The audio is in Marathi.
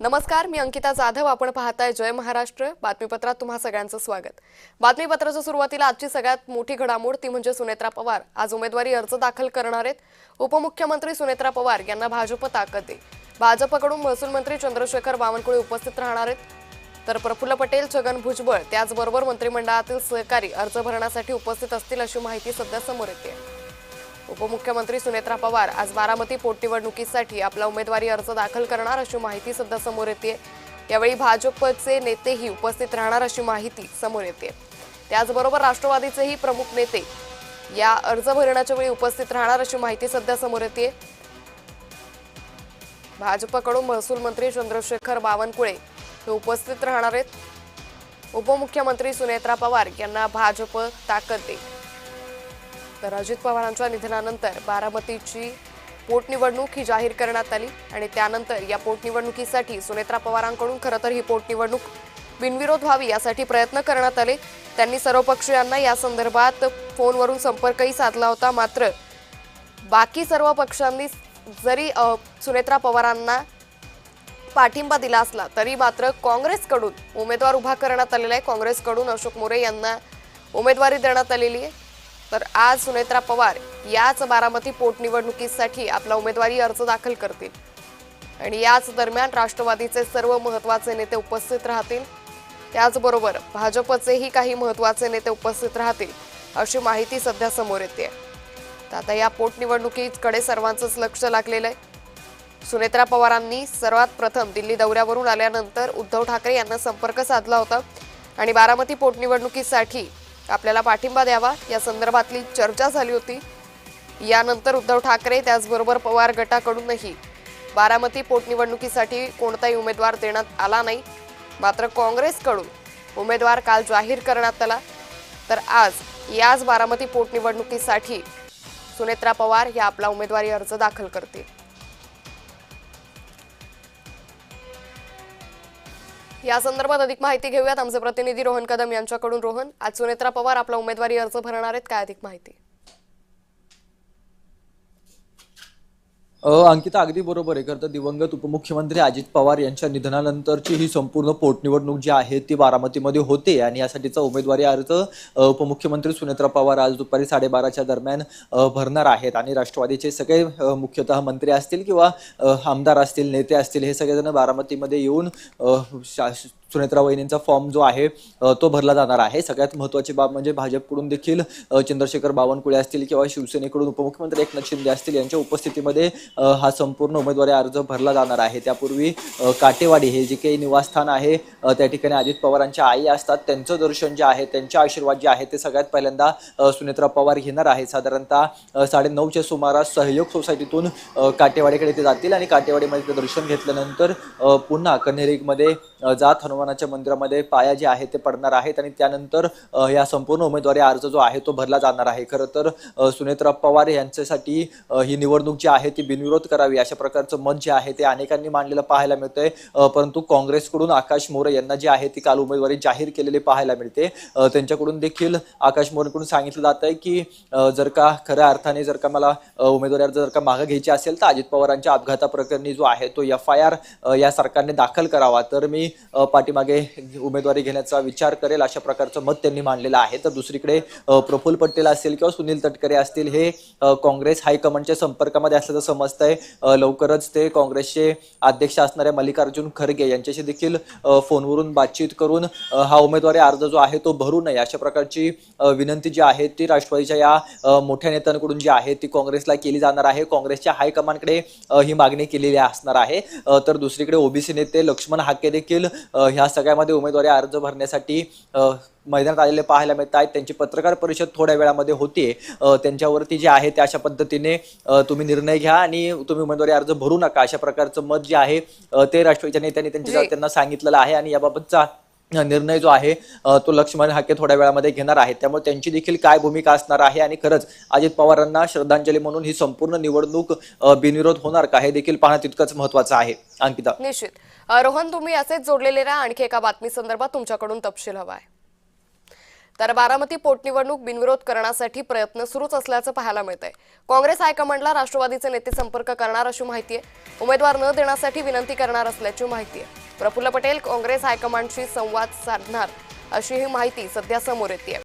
नमस्कार, मी अंकिता जाधव. आपण पाहताय जय महाराष्ट्र बातमीपत्रात तुम्हा सगळ्यांचं स्वागत. बातमीपत्राच्या सुरुवातीला आजची सगळ्यात मोठी घडामोड ती म्हणजे सुनेत्रा पवार आज उमेदवारी अर्ज दाखल करणार आहेत. उपमुख्यमंत्री सुनेत्रा पवार यांना भाजप ताकद दे. भाजपकडून महसूल मंत्री चंद्रशेखर बावनकुळे उपस्थित राहणार आहेत. तर प्रफुल्ल पटेल, छगन भुजबळ त्याचबरोबर मंत्रिमंडळातील सहकारी अर्ज भरण्यासाठी उपस्थित असतील अशी माहिती सध्या समोर येते. उपमुख्यमंत्री सुनेत्रा पवार आज बारामती पोटनिवडणुकीसाठी आपला उमेदवारी अर्ज दाखल करणार अशी माहिती सध्या समोर येते. यावेळी भाजपचे नेतेही उपस्थित राहणार अशी माहिती समोर येते. त्याचबरोबर राष्ट्रवादीचेही प्रमुख नेते या अर्ज भरण्याच्या वेळी उपस्थित राहणार अशी माहिती सध्या समोर येते. भाजपकडून महसूल मंत्री चंद्रशेखर बावनकुळे हे उपस्थित राहणार आहेत. उपमुख्यमंत्री सुनेत्रा पवार यांना भाजप ताकद दे. तर अजित पवारांच्या निधनानंतर बारामतीची पोटनिवडणूक ही जाहीर करण्यात आली आणि त्यानंतर या पोटनिवडणुकीसाठी सुनेत्रा पवारांकडून खरं तर ही पोटनिवडणूक बिनविरोध व्हावी यासाठी प्रयत्न करण्यात आले. त्यांनी सर्वपक्षीयांना या संदर्भात फोनवरून संपर्कही साधला होता. मात्र बाकी सर्व पक्षांनी जरी सुनेत्रा पवारांना पाठिंबा दिला असला तरी मात्र काँग्रेसकडून उमेदवार उभा करण्यात आलेला आहे. काँग्रेसकडून अशोक मोरे यांना उमेदवारी देण्यात आलेली आहे. तर आज सुनेत्रा पवार याच बारामती पोटनिवडणुकीसाठी आपला उमेदवारी अर्ज दाखल करतील आणि याच दरम्यान राष्ट्रवादीचे सर्व महत्त्वाचे नेते उपस्थित राहतील. त्याचबरोबर भाजपचेही काही महत्त्वाचे नेते उपस्थित राहतील अशी माहिती सध्या समोर येते. तर आता या पोटनिवडणुकीकडे सर्वांचंच लक्ष लागलेलं आहे. सुनेत्रा पवारांनी सर्वात प्रथम दिल्ली दौऱ्यावरून आल्यानंतर उद्धव ठाकरे यांना संपर्क साधला होता आणि बारामती पोटनिवडणुकीसाठी आपल्याला पाठिंबा द्यावा या संदर्भातली चर्चा झाली होती. यानंतर उद्धव ठाकरे त्याचबरोबर पवार गटाकडूनही बारामती पोटनिवडणुकीसाठी कोणताही उमेदवार देण्यात आला नाही. मात्र काँग्रेसकडून उमेदवार काल जाहीर करण्यात आला. तर आज याच बारामती पोटनिवडणुकीसाठी सुनेत्रा पवार या आपला उमेदवारी अर्ज दाखल करतील. या संदर्भात अधिक माहिती घेऊयात आमचे प्रतिनिधी रोहन कदम यांच्याकडून. रोहन, आज सुनेत्रा पवार आपला उमेदवारी अर्ज भरणार आहेत, काय अधिक माहिती? अंकिता, अगदी बरोबर आहे. खरं तर दिवंगत उपमुख्यमंत्री अजित पवार यांच्या निधनानंतरची ही संपूर्ण पोटनिवडणूक जी आहे ती बारामतीमध्ये होते आणि यासाठीचा उमेदवारी अर्ज उपमुख्यमंत्री सुनेत्रा पवार आज दुपारी 12:30च्या दरम्यान भरणार आहेत. आणि राष्ट्रवादीचे सगळे मुख्यतः मंत्री असतील किंवा आमदार असतील, नेते असतील, हे सगळेजण बारामतीमध्ये येऊन सुनेत्रा वहिनींचा फॉर्म जो आहे तो भरला जाणार आहे. सगळ्यात महत्त्वाची बाब म्हणजे भाजपकडून देखील चंद्रशेखर बावनकुळे असतील किंवा शिवसेनेकडून उपमुख्यमंत्री एकनाथ शिंदे असतील यांच्या उपस्थितीमध्ये हा संपूर्ण उमेदवारी अर्ज भरला जाणार आहे. त्यापूर्वी काटेवाडी हे जे काही निवासस्थान आहे त्या ठिकाणी अजित पवारांच्या आई असतात, त्यांचं दर्शन जे आहे, त्यांचे आशीर्वाद जे आहे ते सगळ्यात पहिल्यांदा सुनेत्रा पवार घेणार आहेत. साधारणतः 9:30च्या सुमारास सहयोग सोसायटीतून काटेवाडीकडे ते जातील आणि काटेवाडीमध्ये ते दर्शन घेतल्यानंतर पुन्हा कन्हेरीमध्ये जात हनुमानाच्या मंदिरामध्ये पाया जे आहे ते पडणार आहेत आणि त्यानंतर या संपूर्ण उमेदवारी अर्ज जो आहे तो भरला जाणार आहे. खरं तर सुनेत्रा पवार यांच्यासाठी ही निवडणूक जी आहे ती बिनविरोध करावी अशा प्रकारचं मत जे आहे ते अनेकांनी मांडलेलं पाहायला मिळतंय. परंतु काँग्रेसकडून आकाश मोरे यांना जी आहे ती काल उमेदवारी जाहीर केलेली पाहायला मिळते. त्यांच्याकडून देखील आकाश मोरेकडून सांगितलं जात आहे की जर का खऱ्या अर्थाने जर का मला उमेदवारी अर्ज जर का मागे घ्यायची असेल तर अजित पवारांच्या अपघाताप्रकरणी जो आहे तो FIR या सरकारने दाखल करावा, तर मी पाठीमागे उमेदवारी घेण्याचा विचार करेल अशा प्रकारचं मत त्यांनी मांडलेलं आहे. तर दुसरीकडे प्रफुल्ल पटेल असतील किंवा सुनील तटकरे असतील हे काँग्रेस हायकमांडच्या संपर्कामध्ये असल्याचं समजतंय. लवकरच ते काँग्रेसचे अध्यक्ष असणाऱ्या मल्लिकार्जुन खरगे यांच्याशी देखील फोनवरून बातचीत करून हा उमेदवारी अर्ज जो आहे तो भरू नये अशा प्रकारची विनंती जी आहे ती राष्ट्रवादीच्या या मोठ्या नेत्यांकडून जी आहे ती काँग्रेसला केली जाणार आहे. काँग्रेसच्या हायकमांडकडे ही मागणी केलेली असणार आहे. तर दुसरीकडे ओबीसी नेते लक्ष्मण हाके देखील ह्या सगळ्यामध्ये उमेदवारी अर्ज भरण्यासाठी मैदानात आलेले पाहायला मिळत आहेत. त्यांची पत्रकार परिषद थोड्या वेळामध्ये होते. त्यांच्यावरती जे आहे ते अशा पद्धतीने तुम्ही निर्णय घ्या आणि तुम्ही उमेदवारी अर्ज भरू नका अशा प्रकारचं मत जे आहे ते राष्ट्रवादीच्या नेत्यांनी त्यांना सांगितलेलं आहे आणि याबाबतचा निर्णय जो आहे तो लक्ष्मण हाके थोड्या वेळामध्ये घेणार आहेत. त्यामुळे त्यांची देखील काय भूमिका असणार आहे आणि खरंच अजित पवारांना श्रद्धांजली म्हणून ही संपूर्ण निवडणूक बिनविरोध होणार का हे देखील पाहणं तितकंच महत्त्वाचं आहे. अंकिता, निश्चित. रोहन, तुम्ही असेच जोडलेले राहा. आणखी एका बातमी संदर्भात तुमच्याकडून तपशील हवा आहे. तर बारामती पोटनिवडणूक बिनविरोध करण्यासाठी प्रयत्न सुरूच असल्याचं पाहायला मिळतंय. काँग्रेस हायकमांडला राष्ट्रवादीचे नेते संपर्क करणार अशी माहिती आहे. उमेदवार न देण्यासाठी विनंती करणार असल्याची माहिती आहे. प्रफुल्ल पटेल काँग्रेस हायकमांडशी संवाद साधणार अशी ही माहिती सध्या समोर येते.